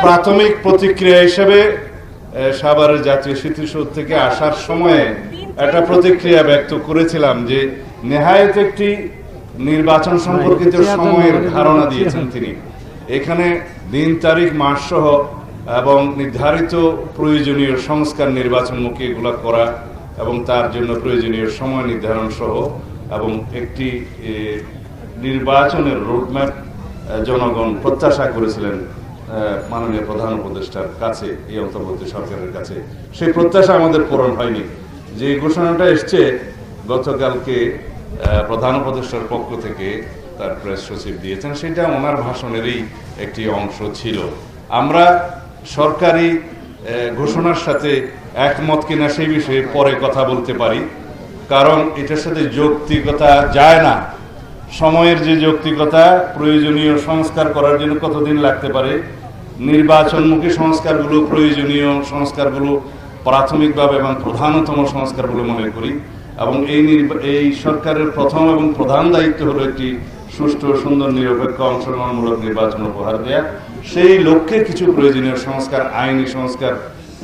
প্রাথমিক প্রতিক্রিয়া হিসেবে সাভারের জাতীয় স্মৃতিসৌধ থেকে আসার সময়ে একটা প্রতিক্রিয়া ব্যক্ত করেছিলাম যে নেহায়েত একটি নির্বাচন সম্পর্কিত সময়ের ধারণা দিয়েছেন তিনি। এখানে দিন তারিখ মাস সহ এবং নির্ধারিত প্রয়োজনীয় সংস্কার নির্বাচনমুখী এগুলো করা এবং তার জন্য প্রয়োজনীয় সময় নির্ধারণ সহ এবং একটি নির্বাচনের রোডম্যাপ জনগণ প্রত্যাশা করেছিলেন মাননীয় প্রধান উপদেষ্টার কাছে, এই অন্তর্বর্তী সরকারের কাছে। সেই প্রত্যাশা আমাদের পূরণ হয়নি। যে ঘোষণাটা এসছে গতকালকে প্রধান উপদেষ্টার পক্ষ থেকে তার প্রেস সচিব দিয়েছেন, সেটা ওনার ভাষণেরই একটি অংশ ছিল। আমরা সরকারি ঘোষণার সাথে একমত কিনা সেই বিষয়ে পরে কথা বলতে পারি, কারণ এটার সাথে যৌক্তিকতা যায় না। সময়ের যে যৌক্তিকতা, প্রয়োজনীয় সংস্কার করার জন্য কতদিন লাগতে পারে, নির্বাচনমুখী সংস্কারগুলো, প্রয়োজনীয় সংস্কারগুলো প্রাথমিকভাবে এবং প্রধানতম সংস্কারগুলো মনে করি। এবং এই সরকারের প্রথম এবং প্রধান দায়িত্ব হলো একটি সুষ্ঠু, সুন্দর, নিরপেক্ষ, অংশগ্রহণমূলক নির্বাচন উপহার দেয়া। সেই লক্ষ্যে কিছু প্রয়োজনীয় সংস্কার, আইনি সংস্কার,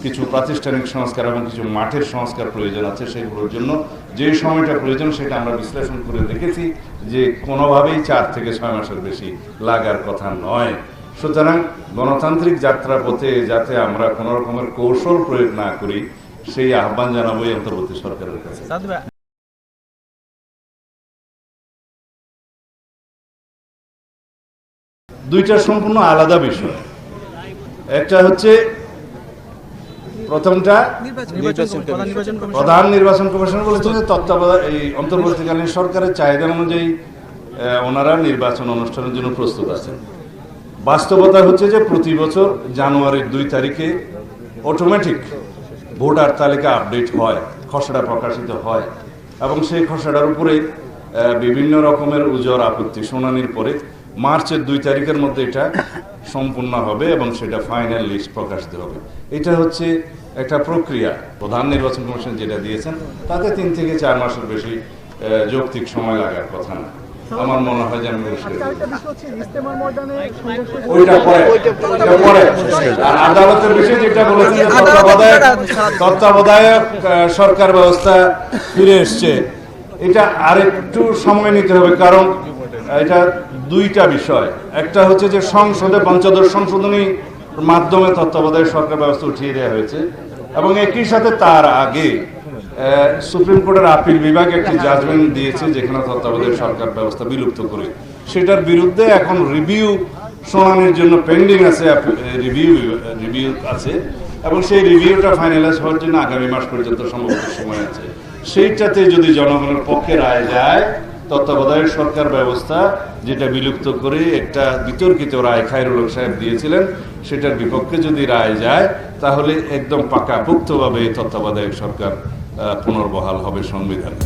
কিছু প্রাতিষ্ঠানিক সংস্কার এবং কিছু মাঠের সংস্কার প্রয়োজন আছে। সেগুলোর জন্য যে সময়টা প্রয়োজন সেটা আমরা বিশ্লেষণ করে দেখেছি যে কোনোভাবেই 4 থেকে 6 মাসের বেশি লাগার কথা নয়। সুতরাং গণতান্ত্রিক যাত্রা পথে যাতে আমরা কোনো রকমের কৌশল প্রয়োগ না করি, সেই আহ্বান জানাবো এই অন্তর্বর্তী সরকারের কাছে। দুইটা সম্পূর্ণ আলাদা বিষয়। একটা হচ্ছে প্রথমটা প্রধান নির্বাচন কমিশন বলেছে যে তত্ত্বাবধায়ক এই অন্তর্বর্তীকালীন সরকারের চাহিদা অনুযায়ী ওনারা নির্বাচন অনুষ্ঠানের জন্য প্রস্তুত আছেন। বাস্তবতা হচ্ছে যে প্রতি বছর জানুয়ারির 2 তারিখে অটোমেটিক ভোটার তালিকা আপডেট হয়, খসড়া প্রকাশিত হয় এবং সেই খসড়ার উপরে বিভিন্ন রকমের উজর আপত্তি শুনানির পরে মার্চের 2 তারিখের মধ্যে এটা সম্পূর্ণ হবে এবং সেটা ফাইনাল লিস্ট প্রকাশিত হবে। এটা হচ্ছে একটা প্রক্রিয়া। প্রধান নির্বাচন কমিশন যেটা দিয়েছেন তাতে 3 থেকে 4 মাসের বেশি যৌক্তিক সময় লাগার কথা না। আমার মনে হয় যে আমি আদালতের বিষয়ে যেটা বলেছেন তত্ত্বাবধায়ক সরকার ব্যবস্থা ফিরে এসছে, এটা আরেকটু সময় নিতে হবে। কারণ এটা দুইটা বিষয়। একটা হচ্ছে যে সংসদে পঞ্চদশ সংশোধনীর মাধ্যমে তত্ত্বাবধায়ক সরকার ব্যবস্থা উঠিয়ে দেওয়া হয়েছে এবং একই সাথে তার আগে সুপ্রিম কোর্টের আপিল বিভাগ একটি জাজমেন্ট দিয়েছে যেখানে তত্ত্বাবধায়ক সরকার ব্যবস্থা বিলুপ্ত করে। সেটার বিরুদ্ধে এখন রিভিউ শুনানির জন্য পেন্ডিং আছে, রিভিউ আছে এবং সেই রিভিউটা ফাইনালাইজ হওয়ার জন্য আগামী মাস পর্যন্ত সম্ভবত সময় আছে। সেইটাতে যদি জনগণের পক্ষে রায় যায়, তত্ত্বাবধায়ক সরকার ব্যবস্থা যেটা বিলুপ্ত করে একটা বিতর্কিত রায় খায়রুল হক সাহেব দিয়েছিলেন, সেটার বিপক্ষে যদি রায় যায় তাহলে একদম পাকাপোক্তভাবে তত্ত্বাবধায়ক সরকার পুনর্বহাল হবে সংবিধানে।